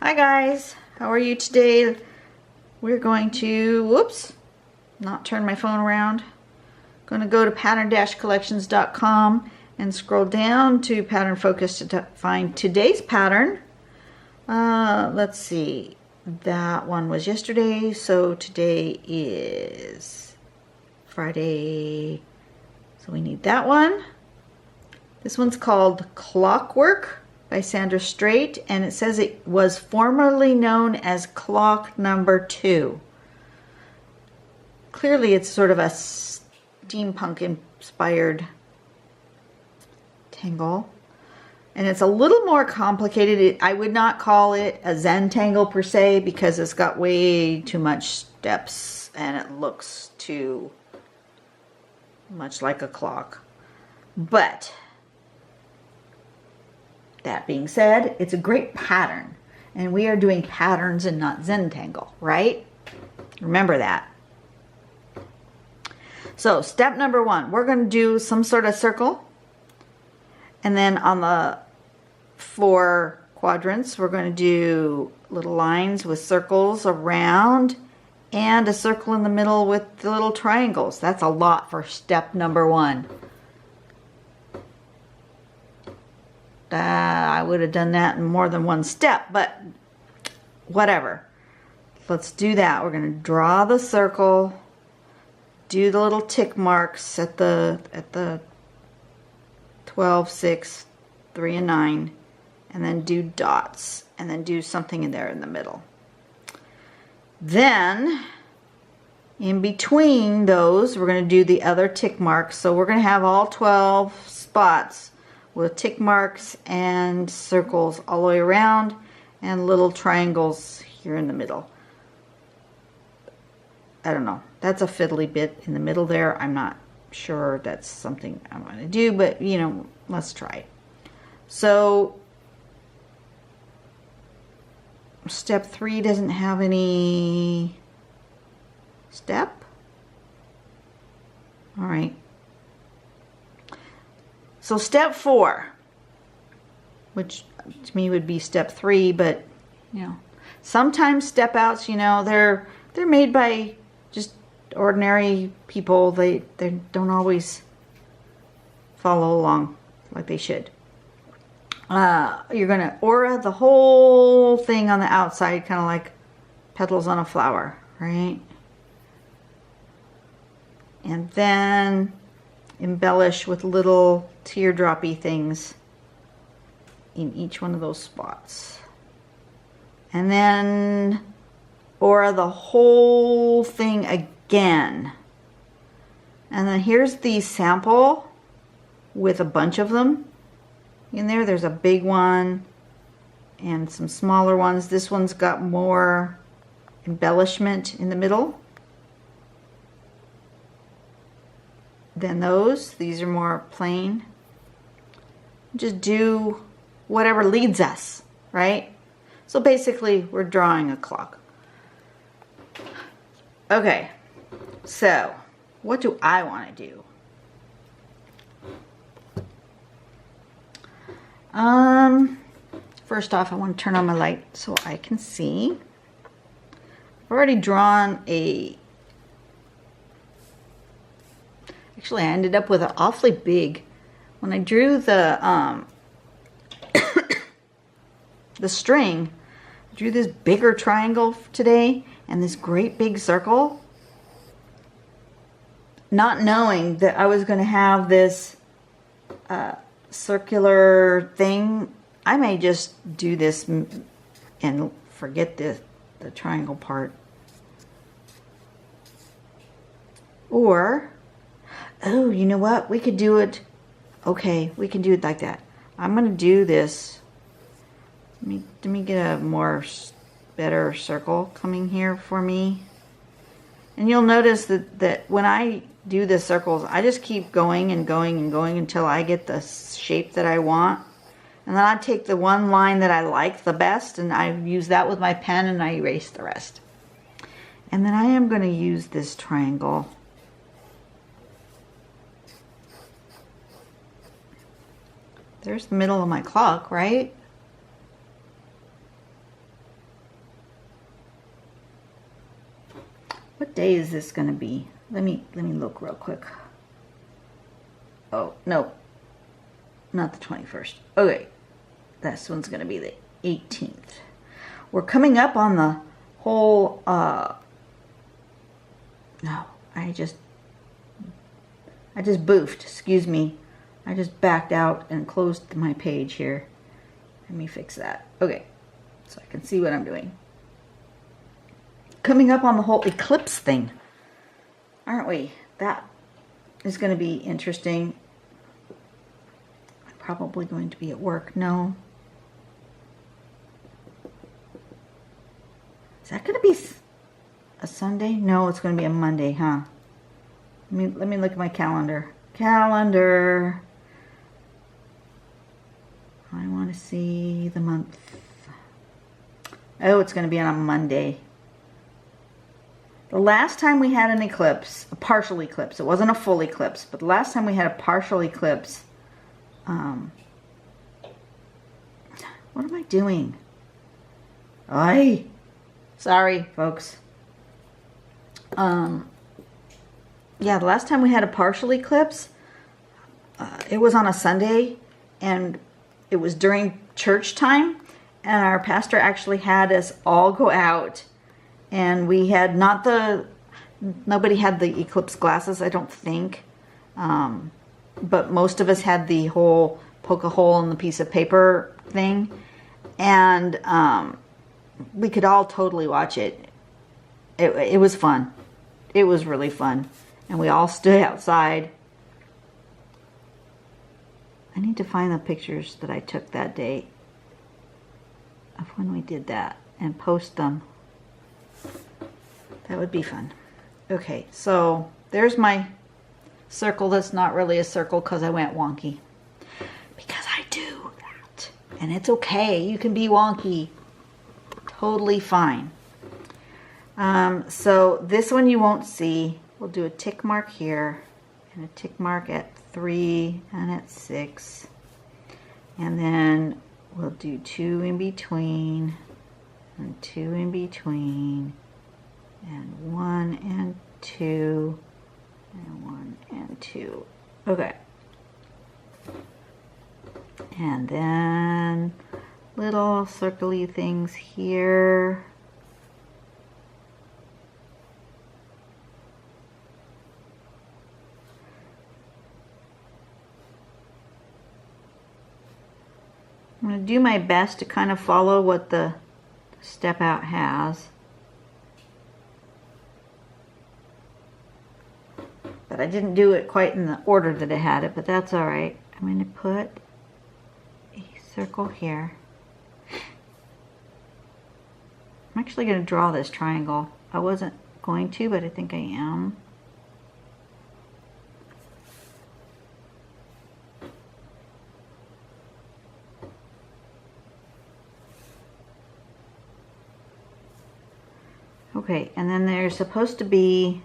Hi guys, how are you today? We're going to, whoops, not turn my phone around. Going to go to pattern-collections.com and scroll down to pattern focus to find today's pattern. Let's see, that one was yesterday, so today is Friday, so we need that one. This one's called Klokwork by Sandra Strait, and it says it was formerly known as clock number 2. Clearly it's sort of a steampunk inspired tangle, and it's a little more complicated. I would not call it a Zen tangle per se, because it's got way too much steps and it looks too much like a clock. But that being said, it's a great pattern, and we are doing patterns and not Zentangle, right? Remember that. So step number 1, we're going to do some sort of circle, and then on the 4 quadrants we're going to do little lines with circles around and a circle in the middle with the little triangles. That's a lot for step number 1. I would have done that in more than one step, but whatever. Let's do that. We're going to draw the circle, do the little tick marks at the 12, 6, 3, and 9, and then do dots, and then do something in there in the middle. Then, in between those, we're going to do the other tick marks. So we're going to have all 12 spots with tick marks and circles all the way around and little triangles here in the middle. I don't know. That's a fiddly bit in the middle there. I'm not sure that's something I'm going to do, but you know, let's try it. So step 3 doesn't have any step. All right. So step 4, which to me would be step 3, but you know, sometimes step outs, you know, they're made by just ordinary people. They don't always follow along like they should. You're gonna aura the whole thing on the outside, kind of like petals on a flower, right? And then embellish with little teardroppy things in each one of those spots. And then aura the whole thing again. And then here's the sample with a bunch of them in there. There's a big one and some smaller ones. This one's got more embellishment in the middle than those. These are more plain. Just do whatever leads us, right? So basically we're drawing a clock. Okay, so what do I want to do? First off, I want to turn on my light so I can see. I've already drawn actually I ended up with an awfully big, when I drew the the string, I drew this bigger triangle today and this great big circle, not knowing that I was going to have this circular thing. I may just do this and forget the triangle part. Or, oh, you know what? We could do it. Okay, we can do it like that. I'm going to do this. Let me get a better circle coming here for me. And you'll notice that when I do the circles, I just keep going and going and going until I get the shape that I want. And then I take the one line that I like the best, and I use that with my pen, and I erase the rest. And then I am going to use this triangle. There's the middle of my clock, right? What day is this going to be? Let me look real quick. Oh, no. Not the 21st. Okay. This one's going to be the 18th. We're coming up on the whole, no, I just boofed, excuse me. I just backed out and closed my page here. Let me fix that. Okay, so I can see what I'm doing. Coming up on the whole eclipse thing, aren't we? That is going to be interesting. I'm probably going to be at work. No. Is that going to be a Sunday? No, it's going to be a Monday, huh? Let me look at my calendar. Calendar. I want to see the month. Oh, it's going to be on a Monday. The last time we had an eclipse, a partial eclipse, it wasn't a full eclipse, but the last time we had a partial eclipse, what am I doing? Sorry, folks. Yeah, the last time we had a partial eclipse, it was on a Sunday, and it was during church time, and our pastor actually had us all go out, and we had nobody had the eclipse glasses, I don't think, but most of us had the whole poke a hole in the piece of paper thing, and we could all totally watch it. It was fun. It was really fun. And we all stood outside. I need to find the pictures that I took that day of when we did that and post them. That would be fun. Okay, so there's my circle that's not really a circle because I went wonky. Because I do that. And it's okay. You can be wonky. Totally fine. So this one you won't see. We'll do a tick mark here and a tick mark at 3 and at 6. And then we'll do 2 in between and 2 in between and 1 and 2 and 1 and 2. Okay. And then little circly things here. I'm going to do my best to kind of follow what the step out has. But I didn't do it quite in the order that it had it, but that's all right. I'm going to put a circle here. I'm actually going to draw this triangle. I wasn't going to, but I think I am. Okay, and then there's supposed to be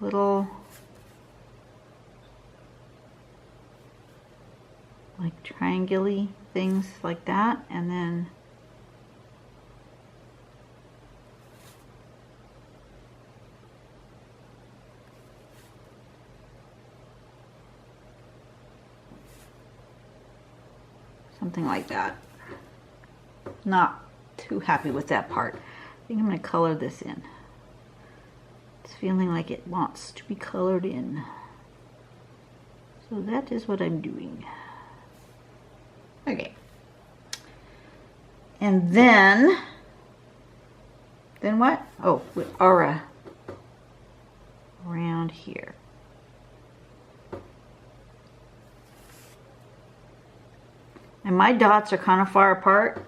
little like triangle-y things like that, and then something like that. Not too happy with that part. I think I'm going to color this in. It's feeling like it wants to be colored in. So that is what I'm doing. Okay. And then what? Oh, with aura around here. And my dots are kind of far apart.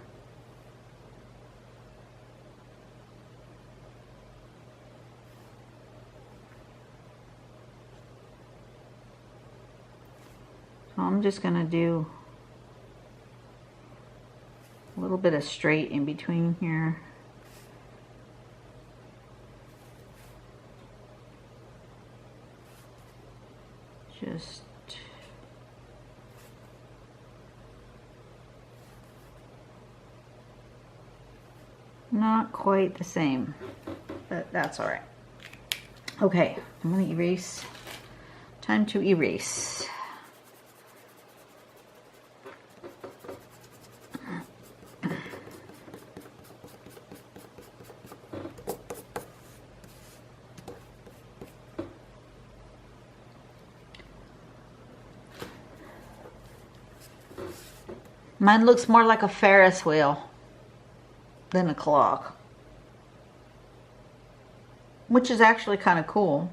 So I'm just going to do a little bit of straight in between here. Just not quite the same, but that's all right. Okay, I'm going to erase. Time to erase. Mine looks more like a Ferris wheel than a clock, which is actually kind of cool.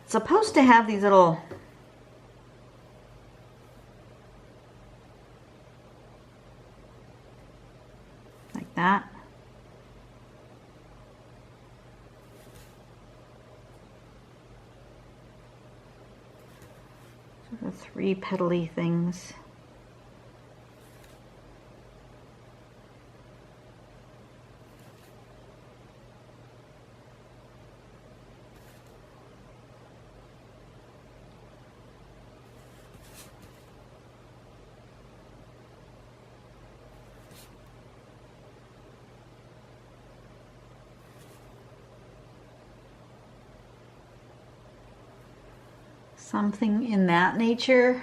It's supposed to have these little like that. Sort of 3 petally things. Something in that nature.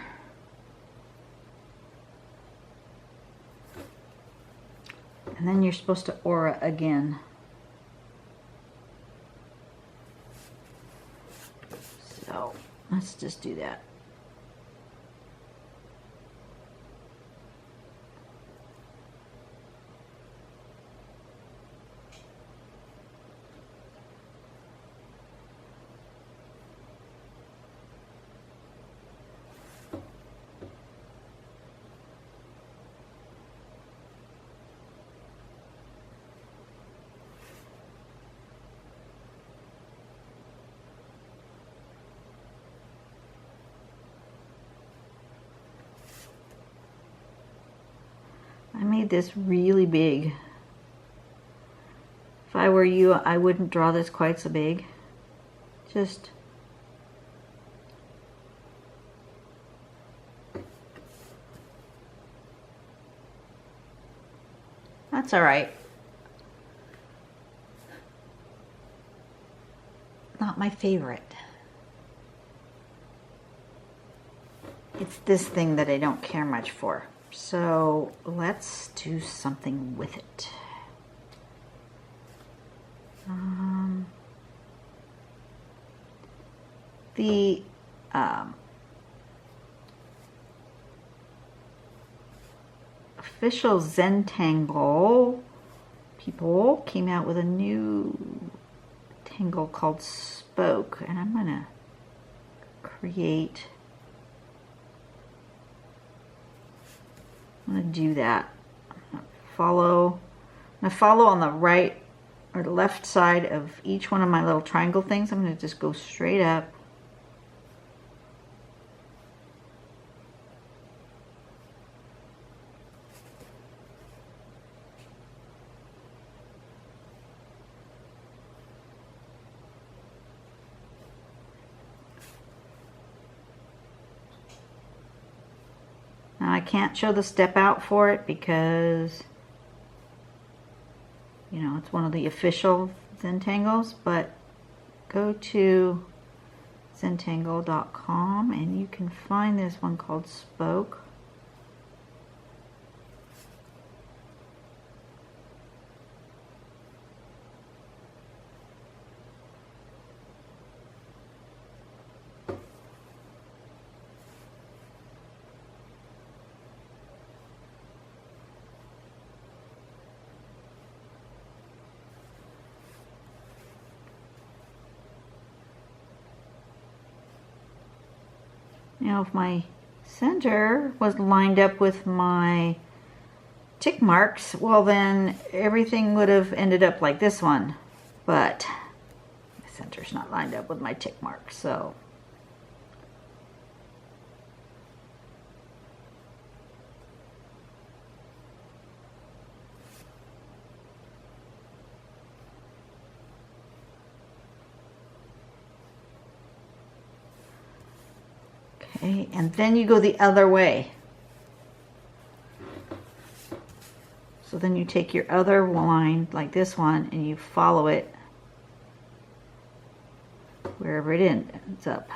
And then you're supposed to aura again. So let's just do that. I made this really big. If I were you, I wouldn't draw this quite so big. Just that's all right. Not my favorite. It's this thing that I don't care much for. So let's do something with it. The official Zentangle people came out with a new tangle called Spoke, and I'm gonna create. I'm going to do that. I'm going to follow on the right or the left side of each one of my little triangle things. I'm going to just go straight up. Now I can't show the step out for it because, you know, it's one of the official Zentangles, but go to zentangle.com and you can find this one called Spoke. Now if my center was lined up with my tick marks, well then everything would have ended up like this one, but my center's not lined up with my tick marks, so Okay, and then you go the other way. So then you take your other line, like this one, and you follow it wherever it ends up.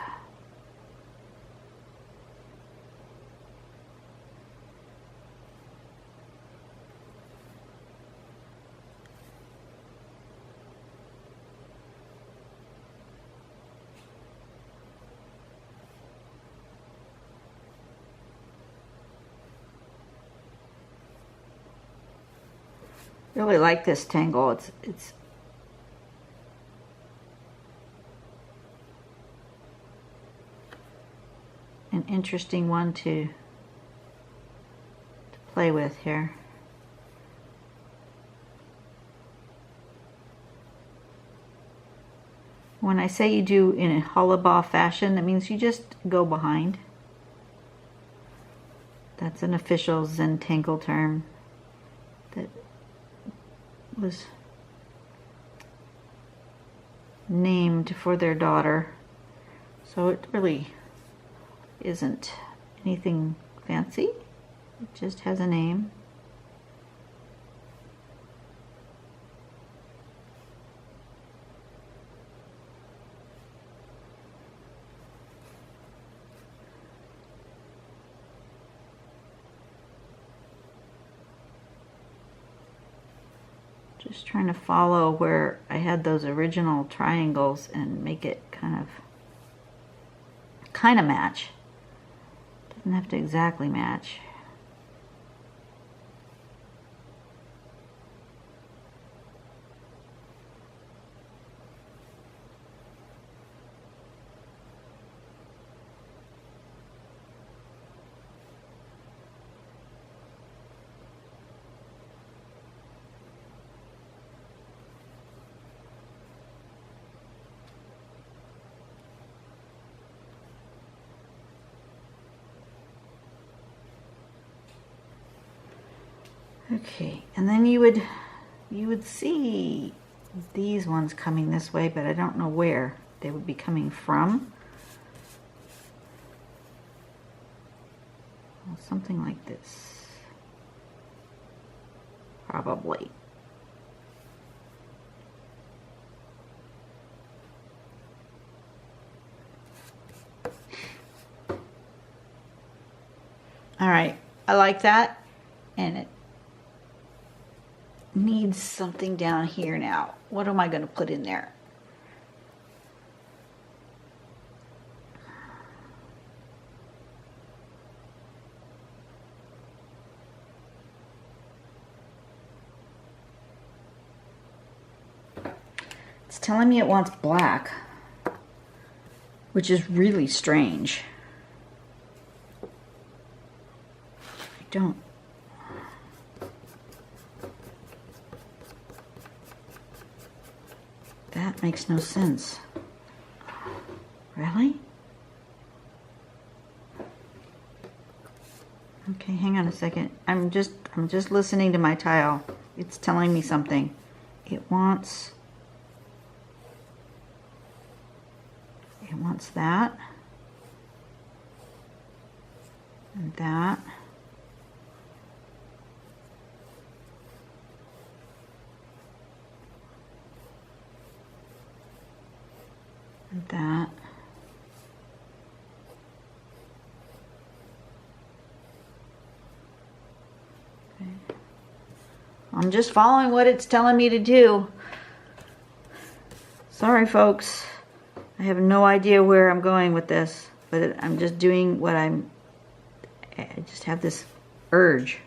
Really like this tangle. It's an interesting one to play with here. When I say you do in a hollabah fashion, that means you just go behind. That's an official Zentangle term that was named for their daughter. So it really isn't anything fancy. It just has a name. Just trying to follow where I had those original triangles and make it kind of match. Doesn't have to exactly match. Okay, and then you would see these ones coming this way, but I don't know where they would be coming from. Well, something like this, probably. All right, I like that, and it needs something down here now. What am I going to put in there? It's telling me it wants black, which is really strange. I don't. That makes no sense. Really? Okay, hang on a second. I'm just listening to my tile. It's telling me something. It wants that and that. And that. Okay. I'm just following what it's telling me to do. Sorry, folks. I have no idea where I'm going with this, but I'm just doing what I just have this urge.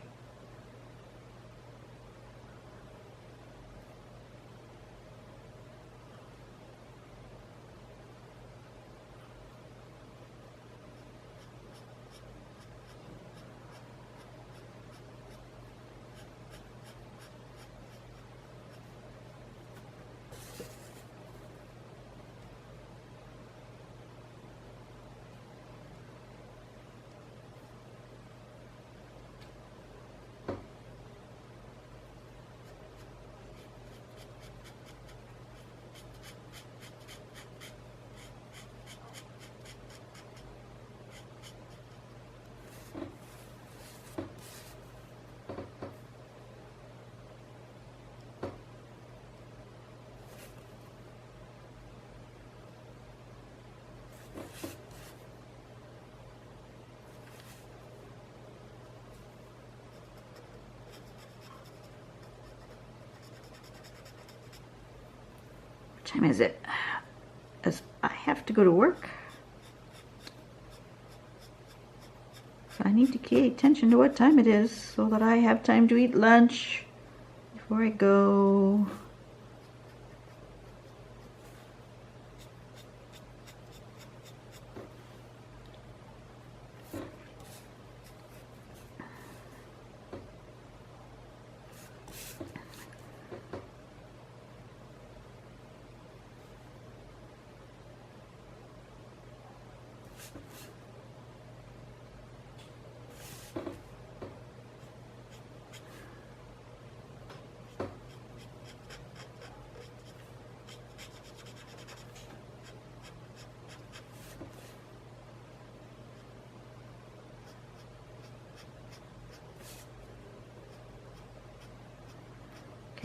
time is it? As I have to go to work. So I need to pay attention to what time it is so that I have time to eat lunch before I go.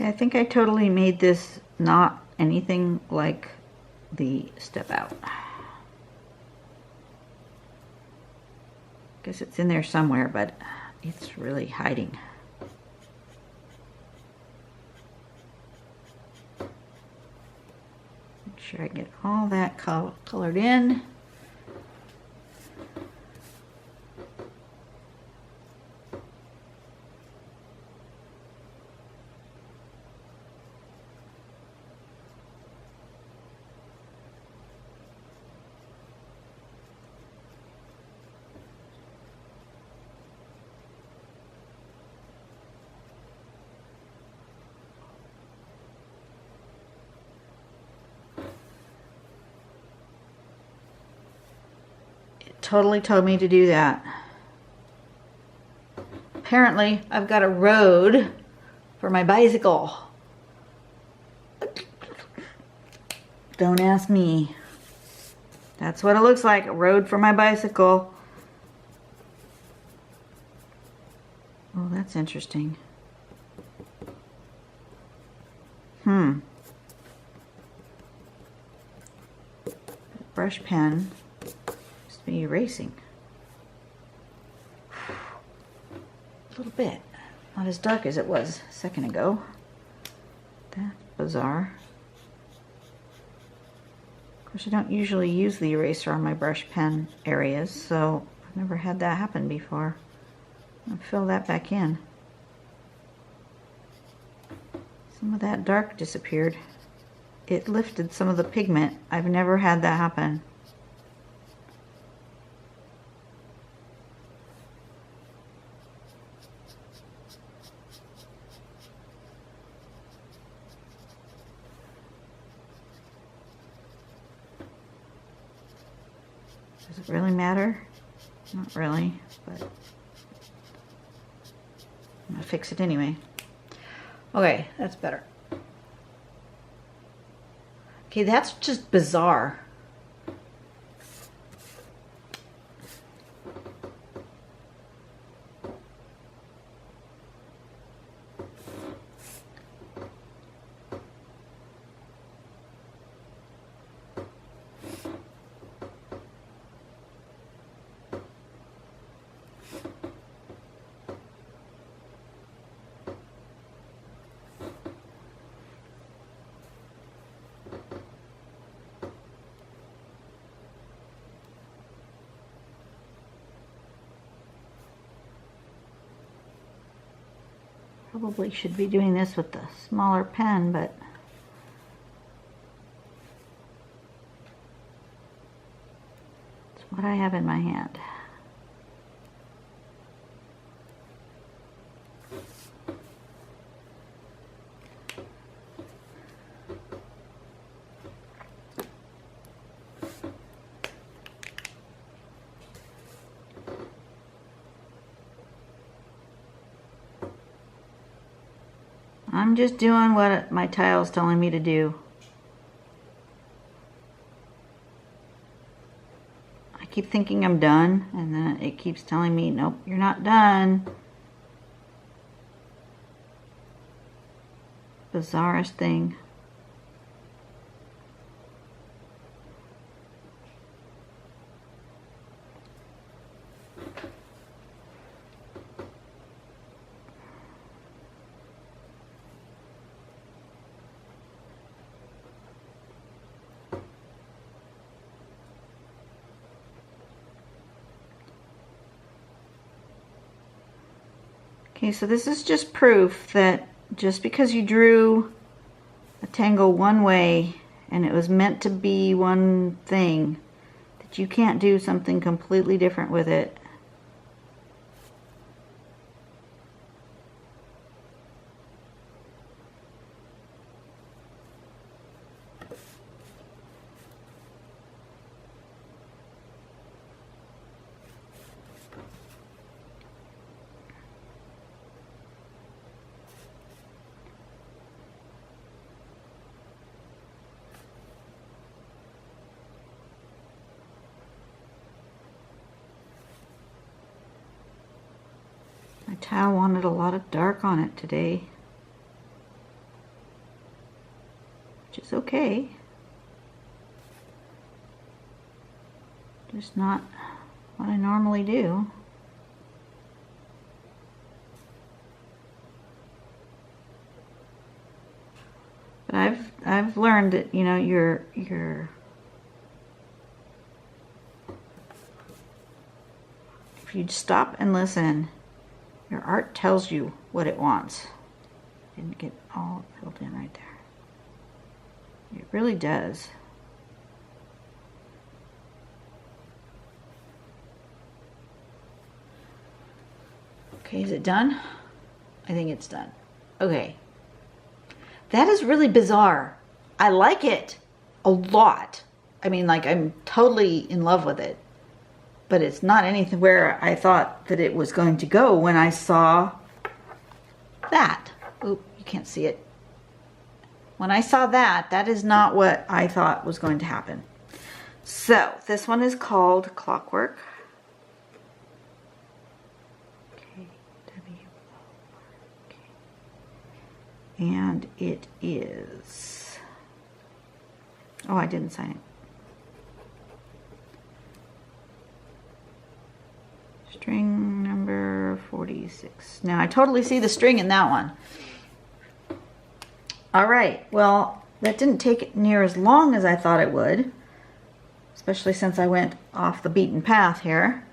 Okay, I think I totally made this not anything like the step out. Guess it's in there somewhere, but it's really hiding. Make sure I get all that colored in. Totally told me to do that. Apparently, I've got a road for my bicycle. Don't ask me. That's what it looks like, a road for my bicycle. Oh, that's interesting. Brush pen. Be erasing a little bit, not as dark as it was a second ago. That's bizarre. Of course, I don't usually use the eraser on my brush pen areas, so I've never had that happen before. I'll fill that back in. Some of that dark disappeared. It lifted some of the pigment. I've never had that happen. Does it really matter? Not really, but I'm gonna fix it anyway. Okay, that's better. Okay, that's just bizarre. Probably should be doing this with the smaller pen, but it's what I have in my hand. I'm just doing what my tile's telling me to do. I keep thinking I'm done, and then it keeps telling me, nope, you're not done. Bizarrest thing. Okay, so this is just proof that just because you drew a tangle one way and it was meant to be one thing, that you can't do something completely different with it. My tile wanted a lot of dark on it today, which is okay. Just not what I normally do. But I've learned that, you know, if you stop and listen, your art tells you what it wants. Didn't get all filled in right there. It really does. Okay, is it done? I think it's done. Okay. That is really bizarre. I like it a lot. I mean, like, I'm totally in love with it. But it's not anything where I thought that it was going to go when I saw that. Oop, you can't see it. When I saw that, that is not what I thought was going to happen. So, this one is called Klokwork. And it is, oh, I didn't sign it. String number 46. Now I totally see the string in that one. All right, well, that didn't take near as long as I thought it would, especially since I went off the beaten path here.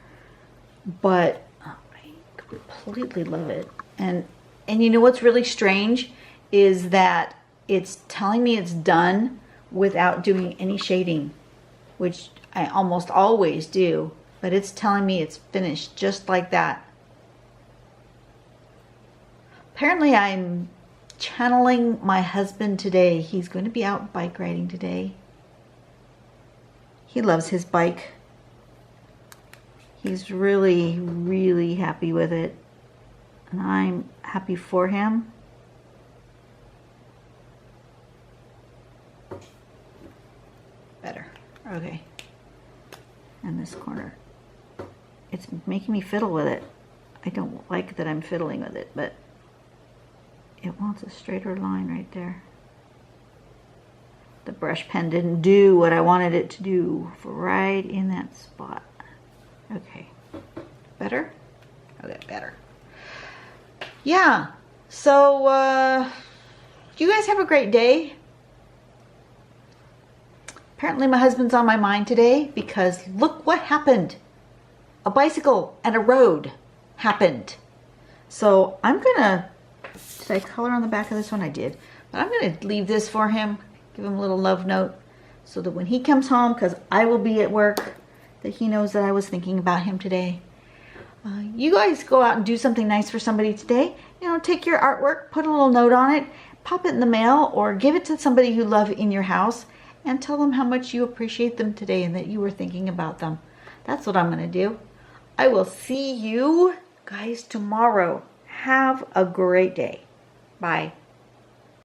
But I completely love it. And you know what's really strange is that it's telling me it's done without doing any shading, which I almost always do, but it's telling me it's finished just like that. Apparently I'm channeling my husband today. He's going to be out bike riding today. He loves his bike. He's really, really happy with it, and I'm happy for him. Better. Okay. And this corner. It's making me fiddle with it. I don't like that I'm fiddling with it, but it wants a straighter line right there. The brush pen didn't do what I wanted it to do for right in that spot. Okay. Better? Okay, better. Yeah. So, you guys have a great day. Apparently my husband's on my mind today because look what happened. A bicycle and a road happened. So I'm gonna, did I color on the back of this one? I did. But I'm gonna leave this for him, give him a little love note so that when he comes home, because I will be at work, that he knows that I was thinking about him today. You guys go out and do something nice for somebody today. You know, take your artwork, put a little note on it, pop it in the mail, or give it to somebody you love in your house, and tell them how much you appreciate them today and that you were thinking about them. That's what I'm going to do. I will see you guys tomorrow. Have a great day. Bye.